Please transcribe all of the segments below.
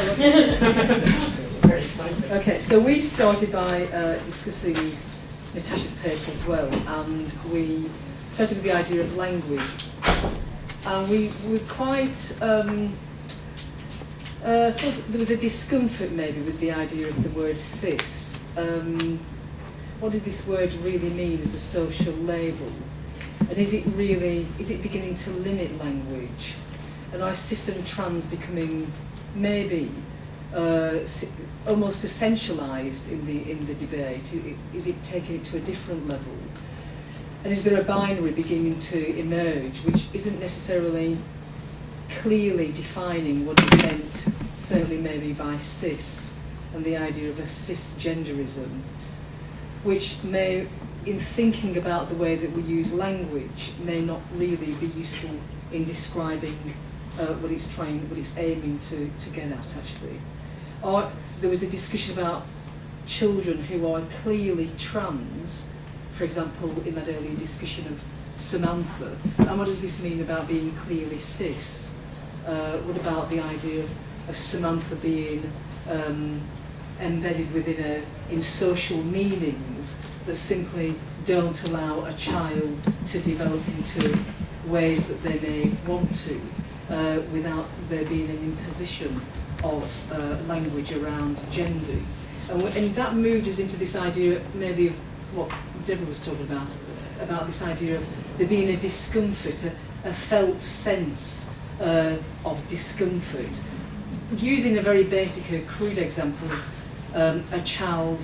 Very exciting. Okay, so we started by discussing Natasha's paper as well, and we started with the idea of language. And we were quite, I suppose there was a discomfort maybe with the idea of the word cis. What did this word really mean as a social label? And is it beginning to limit language? And are cis and trans becoming maybe almost essentialised in the debate? Is it taking it to a different level? And is there a binary beginning to emerge which isn't necessarily clearly defining what is meant, certainly maybe by cis, and the idea of a cisgenderism, which may, in thinking about the way that we use language, may not really be useful in describing what it's aiming to get at, actually. Or there was a discussion about children who are clearly trans, for example, in that earlier discussion of Samantha. And what does this mean about being clearly cis? What about the idea of Samantha being embedded in social meanings that simply don't allow a child to develop into ways that they may want to, without there being an imposition of language around gender. And that moved us into this idea maybe of what Deborah was talking about this idea of there being a discomfort, a felt sense of discomfort. Using a very basic, crude example of a child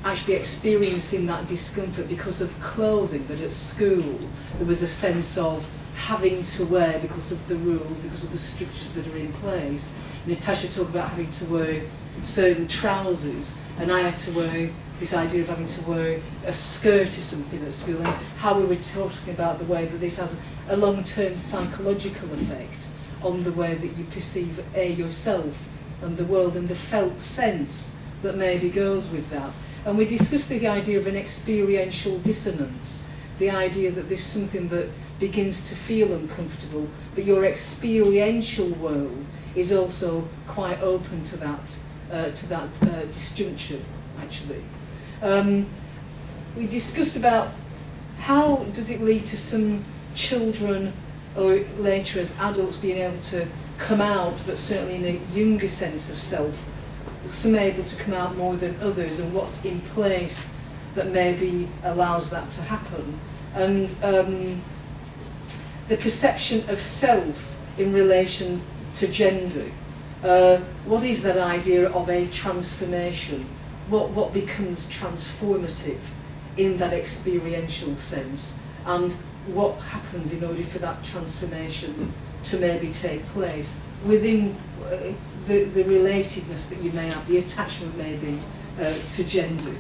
actually experiencing that discomfort because of clothing, that at school there was a sense of having to wear because of the rules, because of the structures that are in place. Natasha talked about having to wear certain trousers, and I had to wear this idea of having to wear a skirt or something at school, and how we were talking about the way that this has a long-term psychological effect on the way that you perceive yourself and the world, and the felt sense that maybe goes with that. And we discussed the idea of an experiential dissonance, the idea that there's something that begins to feel uncomfortable, but your experiential world is also quite open to that disjuncture, actually. We discussed about how does it lead to some children, or later as adults, being able to come out, but certainly in a younger sense of self, some able to come out more than others, and what's in place that maybe allows that to happen. And the perception of self in relation to gender. What is that idea of a transformation? What becomes transformative in that experiential sense? And what happens in order for that transformation to maybe take place within the relatedness that you may have, the attachment maybe to gender.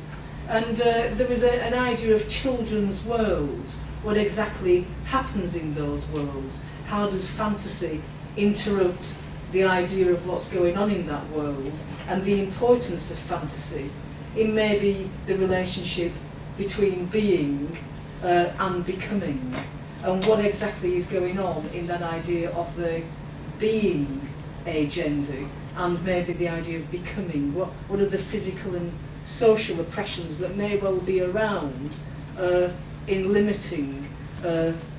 And there was an idea of children's worlds. What exactly happens in those worlds? How does fantasy interrupt the idea of what's going on in that world, and the importance of fantasy in maybe the relationship between being and becoming, and what exactly is going on in that idea of the being a gender, and maybe the idea of becoming. What are the physical and social oppressions that may well be around in limiting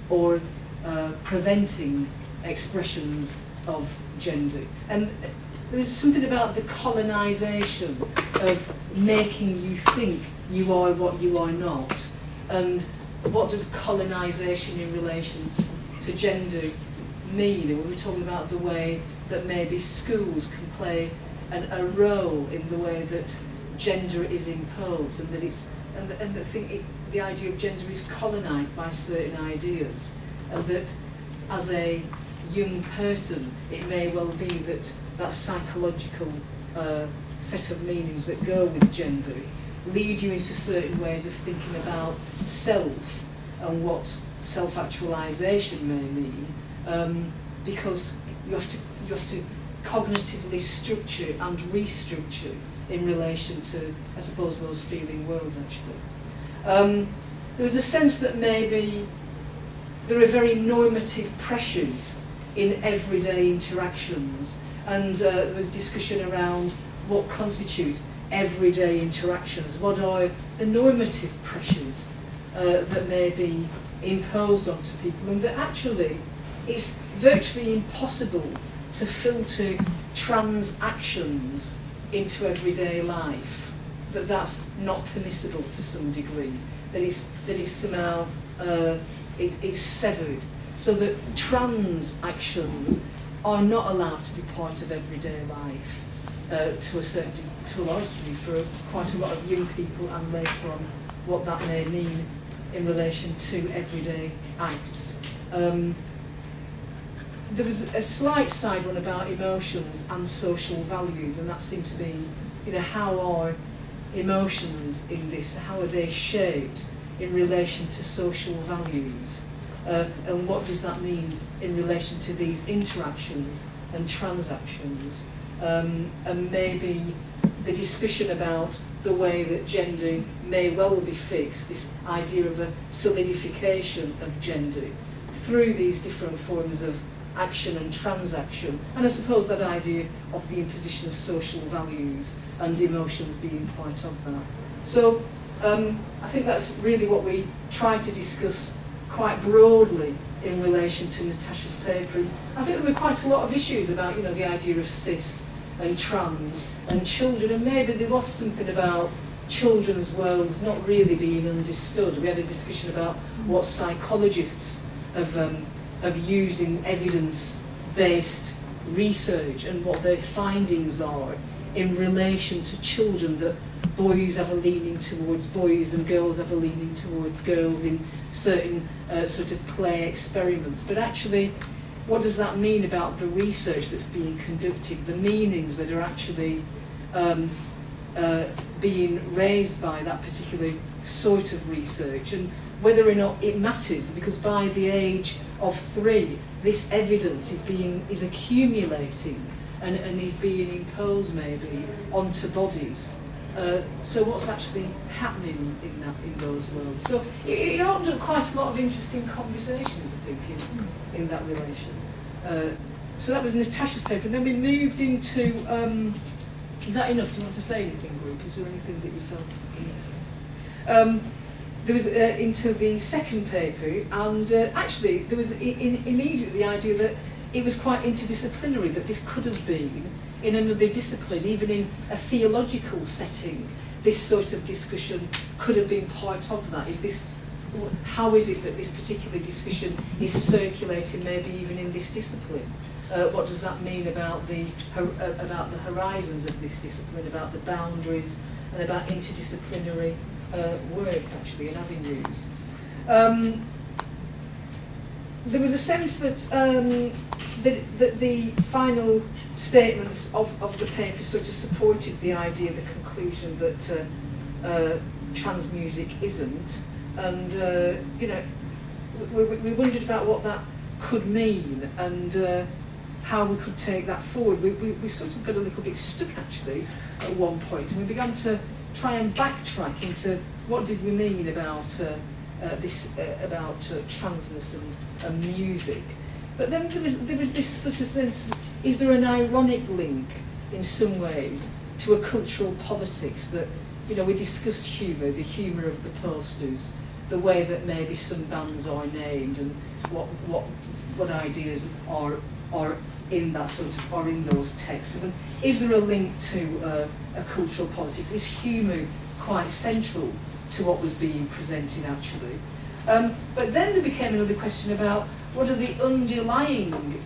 or preventing expressions of gender? And there is something about the colonisation of making you think you are what you are not, and what does colonisation in relation to gender mean? And we were talking about the way that maybe schools can play a role in the way that gender is imposed, and that it's the idea of gender is colonised by certain ideas, and that as a young person it may well be that psychological set of meanings that go with gender lead you into certain ways of thinking about self and what self-actualisation may mean, because you have to cognitively structure and restructure in relation to, I suppose, those feeling worlds, actually. There was a sense that maybe there are very normative pressures in everyday interactions, and there was discussion around what constitute everyday interactions, what are the normative pressures that may be imposed onto people, and that actually it's virtually impossible to filter transactions into everyday life, that that's not permissible to some degree, that is somehow it's severed, so that transactions are not allowed to be part of everyday life to a large degree for quite a lot of young people, and later on what that may mean in relation to everyday acts. There was a slight side one about emotions and social values, and that seemed to be, how are emotions in this, how are they shaped in relation to social values, and what does that mean in relation to these interactions and transactions, and maybe the discussion about the way that gender may well be fixed, this idea of a solidification of gender through these different forms of action and transaction, and I suppose that idea of the imposition of social values and emotions being part of that. So I think that's really what we try to discuss quite broadly in relation to Natasha's paper. I think there were quite a lot of issues about, the idea of cis and trans and children, and maybe there was something about children's worlds not really being understood. We had a discussion about what psychologists have used in evidence-based research and what their findings are in relation to children, that boys have a leaning towards boys and girls have a leaning towards girls in certain sort of play experiments. But actually, what does that mean about the research that's being conducted, the meanings that are actually being raised by that particular sort of research, and whether or not it matters, because by the age of 3, this evidence is accumulating and is being imposed maybe onto bodies. So what's actually happening in those worlds? So it opened up quite a lot of interesting conversations, I think, in that relation. So that was Natasha's paper, and then we moved into. Is that enough? Do you want to say anything, group? Is there anything that you felt? There was into the second paper, and actually there was immediately the idea that it was quite interdisciplinary, that this could have been in another discipline, even in a theological setting. This sort of discussion could have been part of that. How is it that this particular discussion is circulating, maybe even in this discipline? What does that mean about the horizons of this discipline, about the boundaries, and about interdisciplinary work, actually, and avenues? There was a sense that that the final statements of the paper sort of supported the idea, the conclusion that trans music isn't, and we wondered about what that could mean and how we could take that forward. We sort of got a little bit stuck actually at one point, and we began to try and backtrack into what did we mean about about transness and music. But then there was this sort of sense of, is there an ironic link in some ways to a cultural politics that, we discussed humour, the humour of the posters, the way that maybe some bands are named, and what ideas are in that sort of, are in those texts. And is there a link to a cultural politics? Is humour quite central to what was being presented actually? But then there became another question about what are the underlying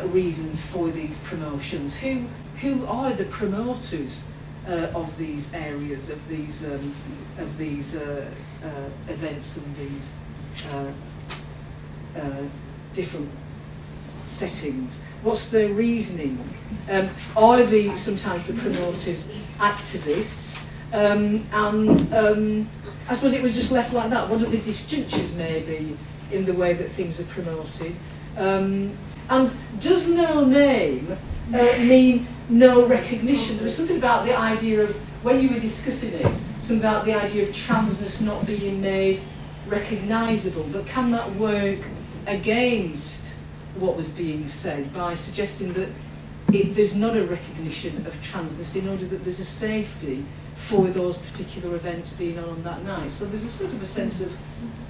reasons for these promotions? Who are the promoters of these areas, of these events and these different settings? What's their reasoning? Are sometimes the promoters activists? And I suppose it was just left like that. What are the disjunctures maybe in the way that things are promoted? And does no name mean no recognition? There was something about the idea of, when you were discussing it, something about the idea of transness not being made recognisable, but can that work against what was being said by suggesting that there's not a recognition of transness in order that there's a safety for those particular events being on that night. So there's a sort of a sense of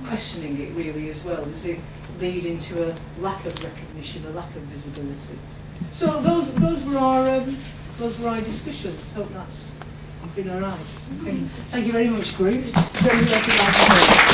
questioning it really as well. Does it lead into a lack of recognition, a lack of visibility? So those were our discussions. Hope that's been all right. Okay. Thank you very much, group. Very glad to have you.